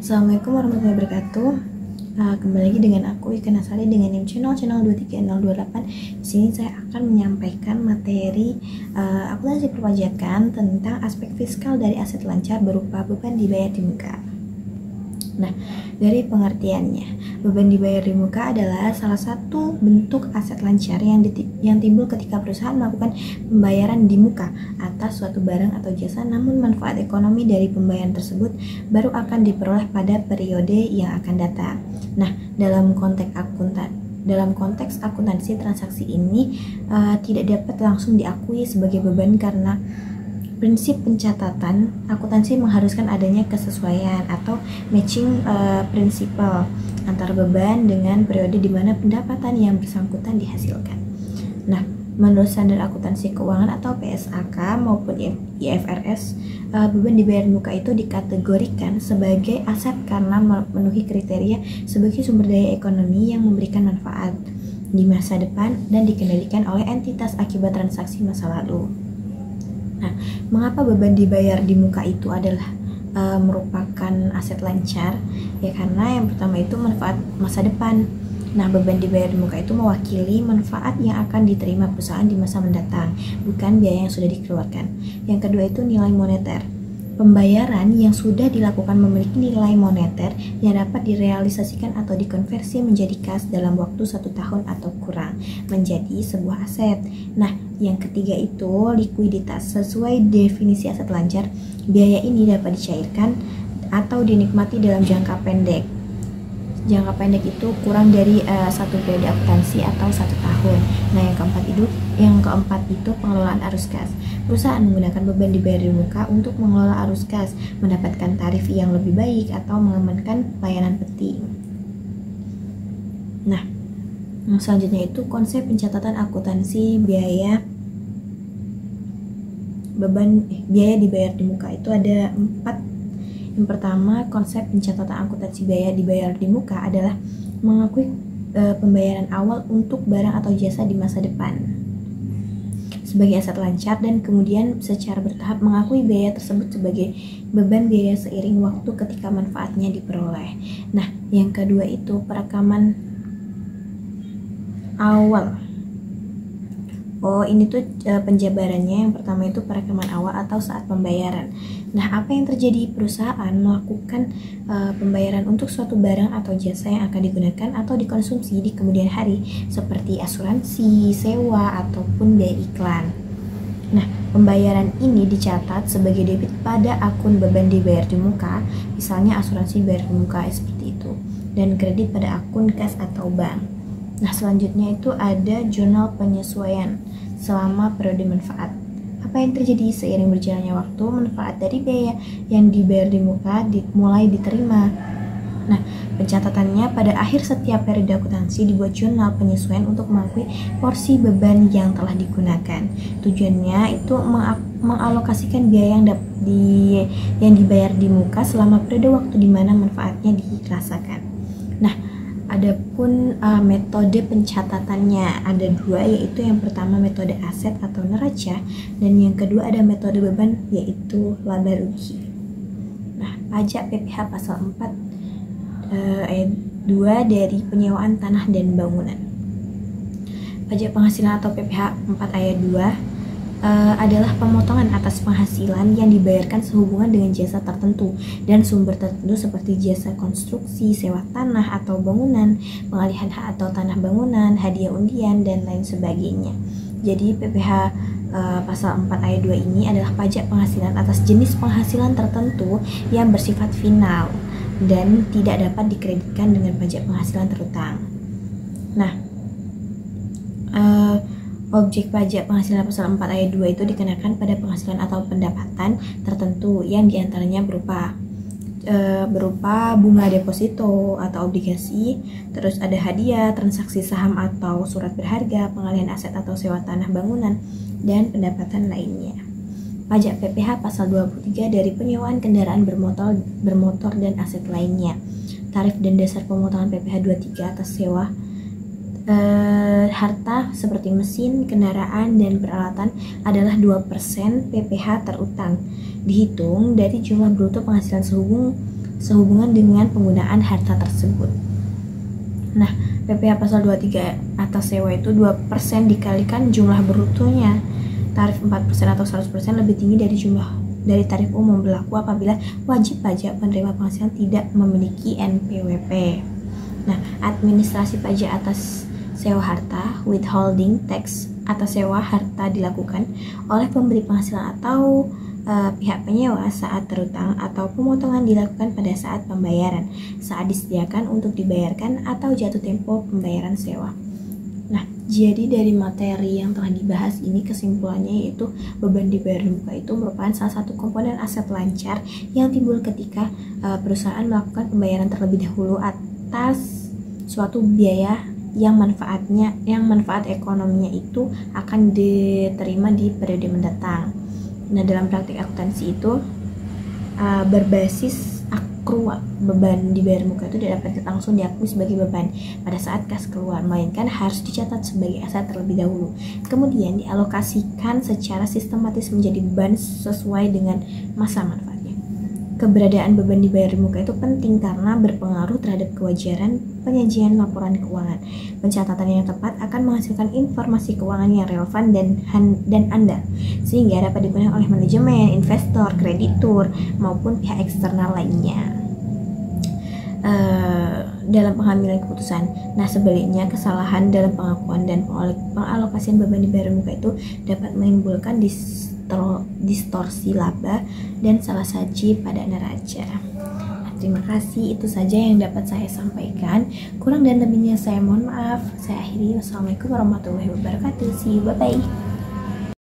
Assalamualaikum warahmatullahi wabarakatuh. Kembali lagi dengan aku Ika Nasari dengan NIM channel 23028. Di sini saya akan menyampaikan materi akuntansi perpajakan tentang aspek fiskal dari aset lancar berupa beban dibayar di muka. Nah, dari pengertiannya, beban dibayar di muka adalah salah satu bentuk aset lancar yang timbul ketika perusahaan melakukan pembayaran di muka atas suatu barang atau jasa, namun manfaat ekonomi dari pembayaran tersebut baru akan diperoleh pada periode yang akan datang. Nah, dalam konteks akuntansi, transaksi ini tidak dapat langsung diakui sebagai beban karena prinsip pencatatan akuntansi mengharuskan adanya kesesuaian atau matching prinsipal antara beban dengan periode di mana pendapatan yang bersangkutan dihasilkan. Nah, menurut standar akuntansi keuangan atau PSAK maupun IFRS, beban dibayar di muka itu dikategorikan sebagai aset karena memenuhi kriteria sebagai sumber daya ekonomi yang memberikan manfaat di masa depan dan dikendalikan oleh entitas akibat transaksi masa lalu. Nah, mengapa beban dibayar di muka itu adalah merupakan aset lancar? Ya karena yang pertama itu manfaat masa depan. Nah, beban dibayar di muka itu mewakili manfaat yang akan diterima perusahaan di masa mendatang, bukan biaya yang sudah dikeluarkan. Yang kedua itu nilai moneter. Pembayaran yang sudah dilakukan memiliki nilai moneter yang dapat direalisasikan atau dikonversi menjadi kas dalam waktu 1 tahun atau kurang menjadi sebuah aset. Nah, yang ketiga itu likuiditas. Sesuai definisi aset lancar, biaya ini dapat dicairkan atau dinikmati dalam jangka pendek. Jangka pendek itu kurang dari 1 periode akuntansi atau 1 tahun. Nah, yang keempat itu pengelolaan arus kas. Perusahaan menggunakan beban dibayar di muka untuk mengelola arus kas, mendapatkan tarif yang lebih baik atau mengamankan pelayanan penting. Nah, yang selanjutnya itu konsep pencatatan akuntansi biaya dibayar di muka itu ada 4. Yang pertama, konsep pencatatan akuntansi biaya dibayar di muka adalah mengakui pembayaran awal untuk barang atau jasa di masa depan sebagai aset lancar dan kemudian secara bertahap mengakui biaya tersebut sebagai beban biaya seiring waktu ketika manfaatnya diperoleh. Nah, yang kedua itu perekaman awal. Ini tuh penjabarannya. Yang pertama itu perekaman awal atau saat pembayaran. Nah, apa yang terjadi? Perusahaan melakukan pembayaran untuk suatu barang atau jasa yang akan digunakan atau dikonsumsi di kemudian hari seperti asuransi, sewa, ataupun biaya iklan. Nah, pembayaran ini dicatat sebagai debit pada akun beban dibayar di muka, misalnya asuransi bayar di muka seperti itu, dan kredit pada akun kas atau bank. Nah, selanjutnya itu ada jurnal penyesuaian selama periode manfaat. Apa yang terjadi seiring berjalannya waktu, manfaat dari biaya yang dibayar di muka mulai diterima. Nah, pencatatannya pada akhir setiap periode akuntansi dibuat jurnal penyesuaian untuk mengakui porsi beban yang telah digunakan. Tujuannya itu mengalokasikan biaya yang dibayar di muka selama periode waktu di mana manfaatnya dirasakan. Nah, adapun metode pencatatannya ada 2, yaitu yang pertama metode aset atau neraca dan yang kedua ada metode beban yaitu laba rugi. Nah, pajak PPh pasal 4 ayat 2 dari penyewaan tanah dan bangunan. Pajak penghasilan atau PPh 4 ayat 2 adalah pemotongan atas penghasilan yang dibayarkan sehubungan dengan jasa tertentu dan sumber tertentu seperti jasa konstruksi, sewa tanah atau bangunan, pengalihan hak atau tanah bangunan, hadiah undian, dan lain sebagainya. Jadi PPh pasal 4 ayat 2 ini adalah pajak penghasilan atas jenis penghasilan tertentu yang bersifat final dan tidak dapat dikreditkan dengan pajak penghasilan terutang. Nah, objek pajak penghasilan pasal 4 ayat 2 itu dikenakan pada penghasilan atau pendapatan tertentu yang diantaranya berupa bunga deposito atau obligasi, terus ada hadiah, transaksi saham atau surat berharga, pengalihan aset atau sewa tanah bangunan, dan pendapatan lainnya. Pajak PPh pasal 23 dari penyewaan kendaraan bermotor dan aset lainnya. Tarif dan dasar pemotongan PPh 23 atas sewa harta seperti mesin, kendaraan, dan peralatan adalah 2% PPh terutang, dihitung dari jumlah bruto penghasilan sehubungan dengan penggunaan harta tersebut. Nah, PPh pasal 23 atas sewa itu 2% dikalikan jumlah brutonya. Tarif 4% atau 100% lebih tinggi dari tarif umum berlaku apabila wajib pajak penerima penghasilan tidak memiliki NPWP. Nah, administrasi pajak atas sewa harta, withholding tax atas sewa harta dilakukan oleh pemberi penghasilan atau pihak penyewa saat terutang, atau pemotongan dilakukan pada saat pembayaran, saat disediakan untuk dibayarkan, atau jatuh tempo pembayaran sewa. Nah, jadi dari materi yang telah dibahas ini kesimpulannya yaitu beban dibayar di muka itu merupakan salah satu komponen aset lancar yang timbul ketika perusahaan melakukan pembayaran terlebih dahulu atas suatu biaya yang manfaat ekonominya itu akan diterima di periode mendatang. Nah, dalam praktik akuntansi itu berbasis akrual, beban dibayar muka itu tidak dapat langsung diakui sebagai beban pada saat kas keluar, melainkan harus dicatat sebagai aset terlebih dahulu, kemudian dialokasikan secara sistematis menjadi beban sesuai dengan masa manfaatnya. Keberadaan beban dibayar muka itu penting karena berpengaruh terhadap kewajaran penyajian laporan keuangan. Pencatatan yang tepat akan menghasilkan informasi keuangan yang relevan dan andal, sehingga dapat digunakan oleh manajemen, investor, kreditur, maupun pihak eksternal lainnya dalam pengambilan keputusan. Nah, sebaliknya kesalahan dalam pengakuan dan pengalokasian beban dibayar muka itu dapat menimbulkan distorsi laba dan salah saji pada neraca. Nah, terima kasih, itu saja yang dapat saya sampaikan. Kurang dan lebihnya saya mohon maaf. Saya akhiri. Wassalamualaikum warahmatullahi wabarakatuh. See you, bye bye.